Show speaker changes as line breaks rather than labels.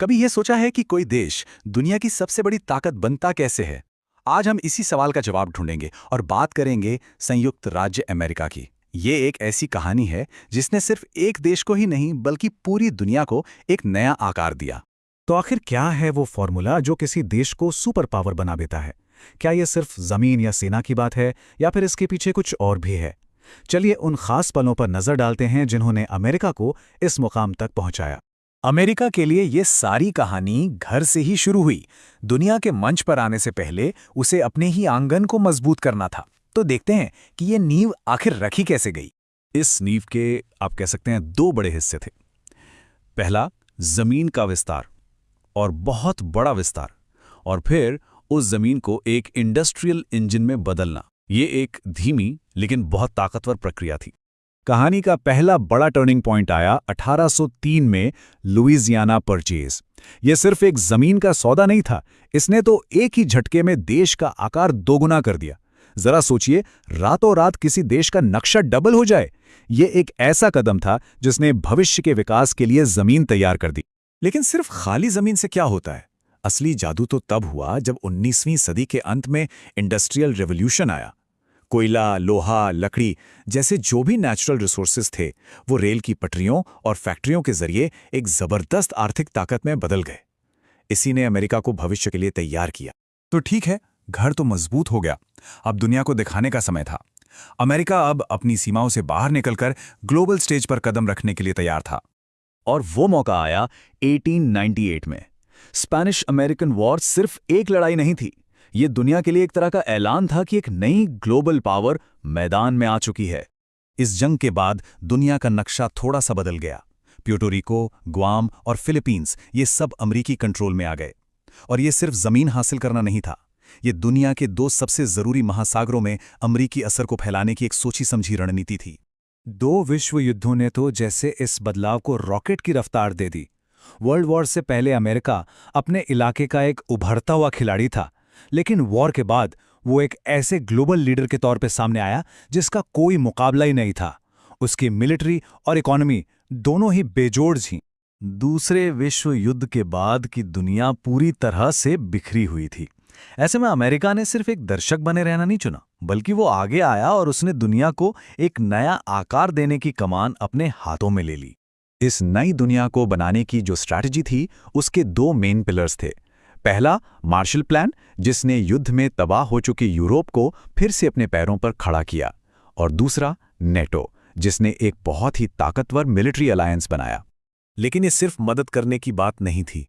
कभी यह सोचा है कि कोई देश दुनिया की सबसे बड़ी ताकत बनता कैसे है? आज हम इसी सवाल का जवाब ढूंढेंगे और बात करेंगे संयुक्त राज्य अमेरिका की। ये एक ऐसी कहानी है जिसने सिर्फ एक देश को ही नहीं बल्कि पूरी दुनिया को एक नया आकार दिया।
तो आखिर क्या है वो फॉर्मूला जो किसी देश को सुपर पावर बना देता है? क्या ये सिर्फ जमीन या सेना की बात है या फिर इसके पीछे कुछ और भी है? चलिए उन खास पलों पर नजर डालते हैं जिन्होंने अमेरिका को इस मुकाम तक पहुंचाया।
अमेरिका के लिए ये सारी कहानी घर से ही शुरू हुई। दुनिया के मंच पर आने से पहले उसे अपने ही आंगन को मजबूत करना था। तो देखते हैं कि ये नींव आखिर रखी कैसे गई।
इस नींव के आप कह सकते हैं दो बड़े हिस्से थे। पहला, जमीन का विस्तार और बहुत बड़ा विस्तार, और फिर उस जमीन को एक इंडस्ट्रियल इंजन में बदलना। ये एक धीमी लेकिन बहुत ताकतवर प्रक्रिया थी। कहानी का पहला बड़ा टर्निंग पॉइंट आया 1803 में लुइजियाना परचेज। यह सिर्फ एक जमीन का सौदा नहीं था, इसने तो एक ही झटके में देश का आकार दोगुना कर दिया। जरा सोचिए, रातों रात किसी देश का नक्शा डबल हो जाए। यह एक ऐसा कदम था जिसने भविष्य के विकास के लिए जमीन तैयार कर दी।
लेकिन सिर्फ खाली जमीन से क्या होता है? असली जादू तो तब हुआ जब 19वीं सदी के अंत में इंडस्ट्रियल रेवोल्यूशन आया। कोयला, लोहा, लकड़ी जैसे जो भी नेचुरल रिसोर्सेज थे, वो रेल की पटरियों और फैक्ट्रियों के जरिए एक जबरदस्त आर्थिक ताकत में बदल गए। इसी ने अमेरिका को भविष्य के लिए तैयार किया। तो ठीक है, घर तो मजबूत हो गया। अब दुनिया को दिखाने का समय था। अमेरिका अब अपनी सीमाओं से बाहर निकलकर ग्लोबल स्टेज पर कदम रखने के लिए तैयार था।
और वो मौका आया 1898 में। स्पेनिश अमेरिकन वॉर सिर्फ एक लड़ाई नहीं थी, ये दुनिया के लिए एक तरह का ऐलान था कि एक नई ग्लोबल पावर मैदान में आ चुकी है। इस जंग के बाद दुनिया का नक्शा थोड़ा सा बदल गया। प्यूर्टो रिको, ग्वाम और फिलीपींस ये सब अमेरिकी कंट्रोल में आ गए। और ये सिर्फ जमीन हासिल करना नहीं था, ये दुनिया के दो सबसे जरूरी महासागरों में अमेरिकी असर को फैलाने की एक सोची समझी रणनीति थी।
दो विश्व युद्धों ने तो जैसे इस बदलाव को रॉकेट की रफ्तार दे दी। वर्ल्ड वॉर से पहले अमेरिका अपने इलाके का एक उभरता हुआ खिलाड़ी था, लेकिन वॉर के बाद वो एक ऐसे ग्लोबल लीडर के तौर पे सामने आया जिसका कोई मुकाबला ही नहीं था। उसकी मिलिट्री और इकोनॉमी दोनों ही बेजोड़ थीं।
दूसरे विश्व युद्ध के बाद की दुनिया पूरी तरह से बिखरी हुई थी। ऐसे में अमेरिका ने सिर्फ एक दर्शक बने रहना नहीं चुना, बल्कि वो आगे आया और उसने दुनिया को एक नया आकार देने की कमान अपने हाथों में ले ली।
इस नई दुनिया को बनाने की जो स्ट्रैटेजी थी, उसके दो मेन पिलर्स थे। पहला, मार्शल प्लान, जिसने युद्ध में तबाह हो चुके यूरोप को फिर से अपने पैरों पर खड़ा किया, और दूसरा, नेटो, जिसने एक बहुत ही ताकतवर मिलिट्री अलायंस बनाया।
लेकिन ये सिर्फ मदद करने की बात नहीं थी।